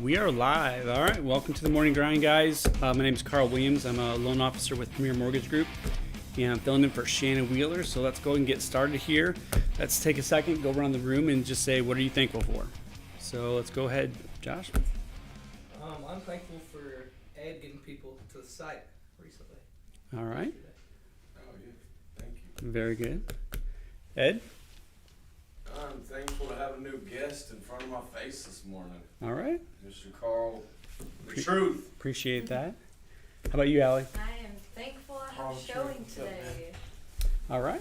We are live. All right, welcome to the Morning Grind, guys. My name is Carl Williams. I'm a loan officer with Premier Mortgage Group, and I'm filling in for Shannon Wheeler. So let's go and get started here. Let's take a second, go around the room, and just say, what are you thankful for? So let's go ahead, Josh. I'm thankful for Ed getting people to the site recently. All right. Oh, yeah. Thank you. Very good. Ed? I'm thankful to have a new guest in front of my face this morning. All right. Mr. Carl, the truth. Appreciate that. How about you, Allie? I am thankful I have a showing today. All right.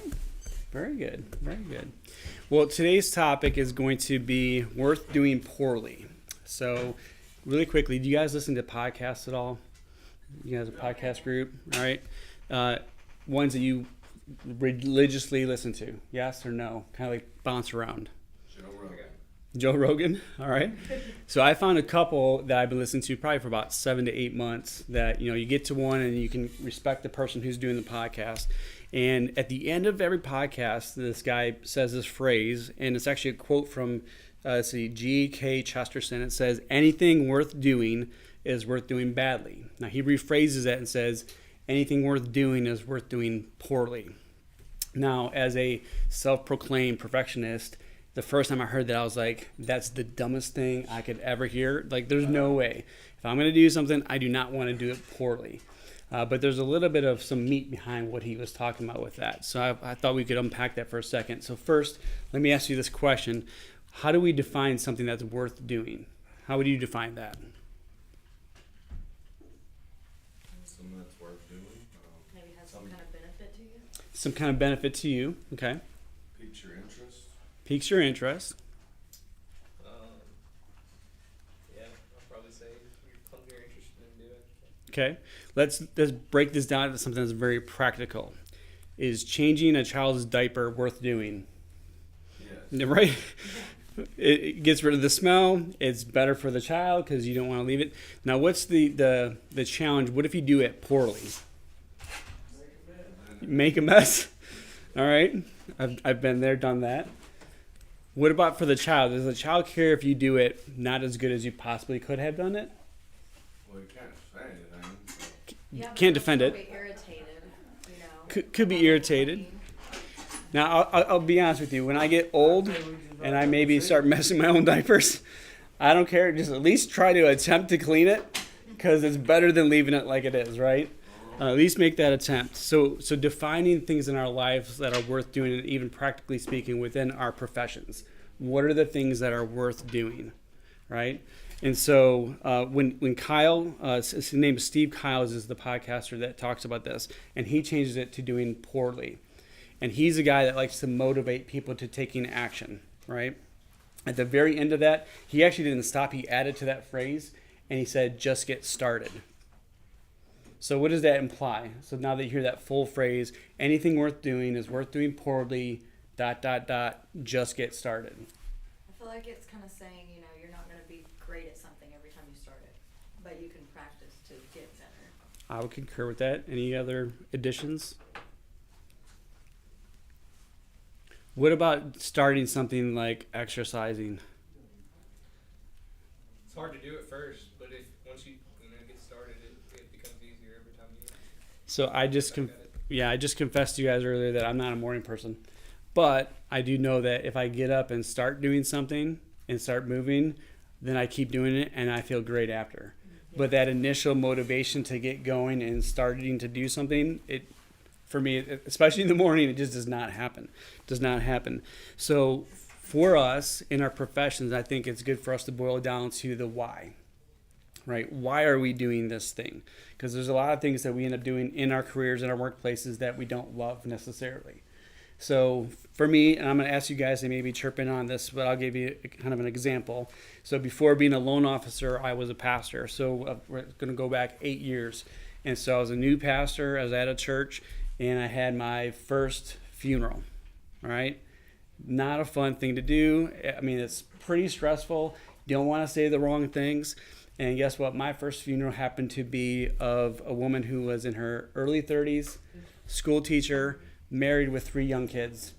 Very good. Very good. Well, today's topic is going to be worth doing poorly. So, really quickly, do you guys listen to podcasts at all? You guys a podcast group, all right? Ones that you religiously listen to, yes or no? Kind of like bounce around. Joe Rogan, all right. So I found a couple that I've been listening to probably for about 7 to 8 months that, you get to one and you can respect the person who's doing the podcast. And at the end of every podcast, this guy says this phrase, and it's actually a quote from, G.K. Chesterton. It says, anything worth doing is worth doing badly. Now he rephrases that and says, anything worth doing is worth doing poorly. Now, as a self-proclaimed perfectionist, the first time I heard that, I was like, that's the dumbest thing I could ever hear. Like, there's no way. If I'm going to do something, I do not want to do it poorly. But there's a little bit of some meat behind what he was talking about with that. So I thought we could unpack that for a second. So first, let me ask you this question. How do we define something that's worth doing? How would you define that? Something that's worth doing. Maybe has some kind of benefit to you. Some kind of benefit to you. Okay. Piques your interest. Piques your interest. Yeah, I'll probably say something you're interested in doing. Okay. Let's break this down to something that's very practical. Is changing a child's diaper worth doing? Yes. Right? It gets rid of the smell. It's better for the child because you don't want to leave it. Now, what's the challenge? What if you do it poorly? Make a mess. All right. I've been there, done that. What about for the child? Does the child care if you do it not as good as you possibly could have done it? Well, you can't say anything. So. Yeah, Can't defend it. Be irritated, you know. Could be irritated. Now, I'll be honest with you. When I get old and I maybe start messing my own diapers, I don't care. Just at least try to attempt to clean it because it's better than leaving it like it is, right? At least make that attempt. So defining things in our lives that are worth doing, and even practically speaking within our professions. What are the things that are worth doing, right? And so when Kyle, his name is Steve Kiles, is the podcaster that talks about this, and he changes it to doing poorly. And he's a guy that likes to motivate people to taking action, right? At the very end of that, he actually didn't stop. He added to that phrase, and he said, just get started. So what does that imply? So now that you hear that full phrase, anything worth doing is worth doing poorly, ... just get started. I feel like it's kind of saying, you're not going to be great at something every time you start it, but you can practice to get better. I would concur with that. Any other additions? What about starting something like exercising? It's hard to do it first, but once you get started, it becomes easier every time you. So I just confessed to you guys earlier that I'm not a morning person, but I do know that if I get up and start doing something and start moving, then I keep doing it and I feel great after. Yeah. But that initial motivation to get going and starting to do something, for me, especially in the morning, it just does not happen. So for us in our professions, I think it's good for us to boil down to the why, right? Why are we doing this thing? Because there's a lot of things that we end up doing in our careers, in our workplaces that we don't love necessarily. So for me, and I'm going to ask you guys to maybe chirp in on this, but I'll give you kind of an example. So before being a loan officer, I was a pastor. So we're going to go back 8 years. And so I was a new pastor. I was at a church. And I had my first funeral, all right? Not a fun thing to do. I mean, it's pretty stressful. You don't want to say the wrong things. And guess what? My first funeral happened to be of a woman who was in her early 30s, school teacher, married with 3 young kids.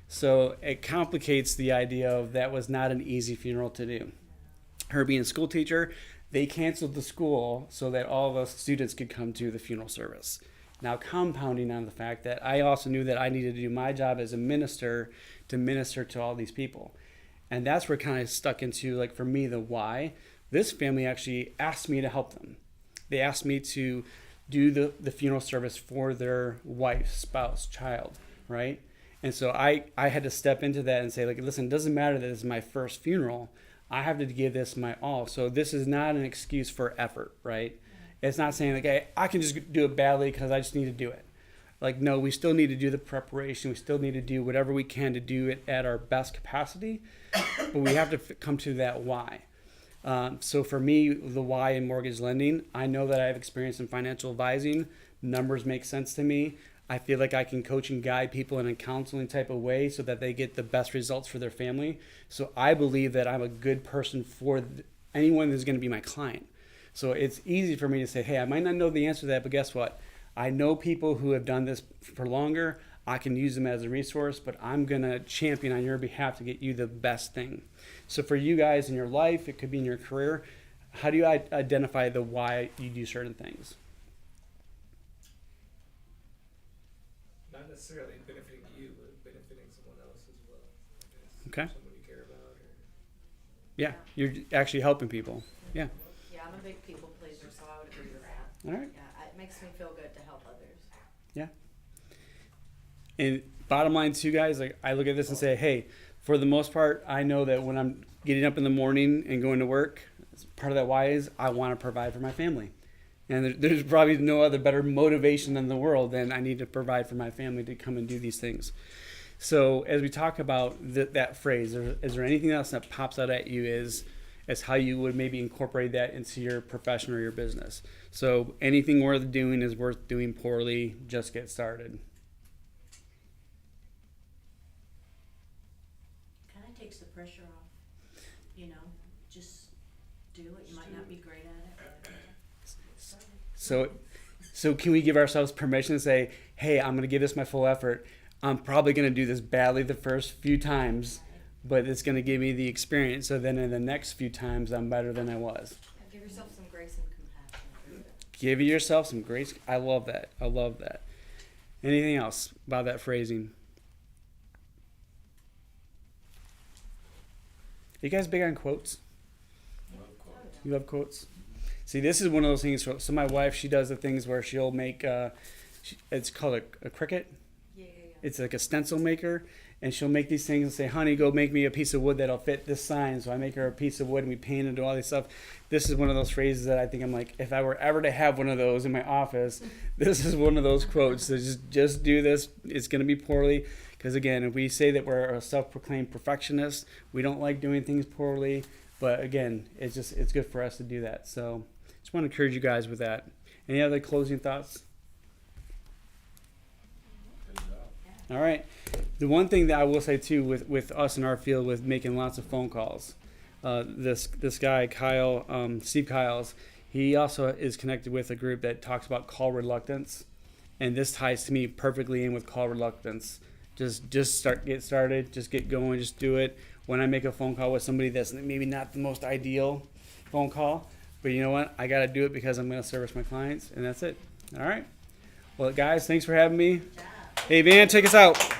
So it complicates the idea of that was not an easy funeral to do. her being a school teacher, they canceled the school so that all of us students could come to the funeral service. Now, compounding on the fact that I also knew that I needed to do my job as a minister to minister to all these people. And that's where it kind of stuck into, like, for me, the why. This family actually asked me to help them. They asked me to do the funeral service for their wife, spouse, child, right? And so I had to step into that and say, like, listen, it doesn't matter that this is my first funeral. I have to give this my all. So this is not an excuse for effort, right? It's not saying, like, hey, I can just do it badly because I just need to do it. Like, no, we still need to do the preparation. We still need to do whatever we can to do it at our best capacity. But we have to come to that why. So for me, the why in mortgage lending, I know that I have experience in financial advising. Numbers make sense to me. I feel like I can coach and guide people in a counseling type of way so that they get the best results for their family. So I believe that I'm a good person for anyone that's going to be my client. So it's easy for me to say, hey, I might not know the answer to that, but guess what? I know people who have done this for longer. I can use them as a resource, but I'm going to champion on your behalf to get you the best thing. So for you guys in your life, it could be in your career, how do you identify the why you do certain things? Not necessarily benefiting you, but benefiting someone else as well. I guess. Okay. Someone you care about. Or... Yeah, you're actually helping people. Yeah. Yeah, I'm a big people pleaser, so I would agree with that. All right. Yeah, it makes me feel good to help others. Yeah. And bottom line too, guys, like I look at this and say, hey, for the most part, I know that when I'm getting up in the morning and going to work, part of that why is I want to provide for my family. And there's probably no other better motivation in the world than I need to provide for my family to come and do these things. So as we talk about that phrase, is there anything else that pops out at you as how you would maybe incorporate that into your profession or your business? So anything worth doing is worth doing poorly. Just get started. Kind of takes the pressure off, you know, just do it. You might not be great at it, but start it. So can we give ourselves permission to say, hey, I'm going to give this my full effort. I'm probably going to do this badly the first few times, but it's going to give me the experience. So then in the next few times, I'm better than I was. Give yourself some grace and compassion. Give yourself some grace. I love that. I love that. Anything else about that phrasing? Are you guys big on quotes? You love quotes? See, this is one of those things. So my wife, she does the things where she'll make, it's called a cricket. Yeah. It's like a stencil maker. And she'll make these things and say, honey, go make me a piece of wood that'll fit this sign. So I make her a piece of wood and we paint and do all this stuff. This is one of those phrases that I think I'm like, if I were ever to have one of those in my office, this is one of those quotes. So just do this. It's going to be poorly. Because again, if we say that we're a self-proclaimed perfectionist, we don't like doing things poorly. But again, it's good for us to do that. So just want to encourage you guys with that. Any other closing thoughts? All right. The one thing that I will say too with us in our field with making lots of phone calls, this guy Kyle, Steve Kyles, he also is connected with a group that talks about call reluctance, and this ties to me perfectly in with call reluctance. Just get started, just get going, just do it. When I make a phone call with somebody that's maybe not the most ideal phone call, but you know what? I got to do it because I'm going to service my clients, and that's it. All right. Well, guys, thanks for having me. Hey, Van, take us out.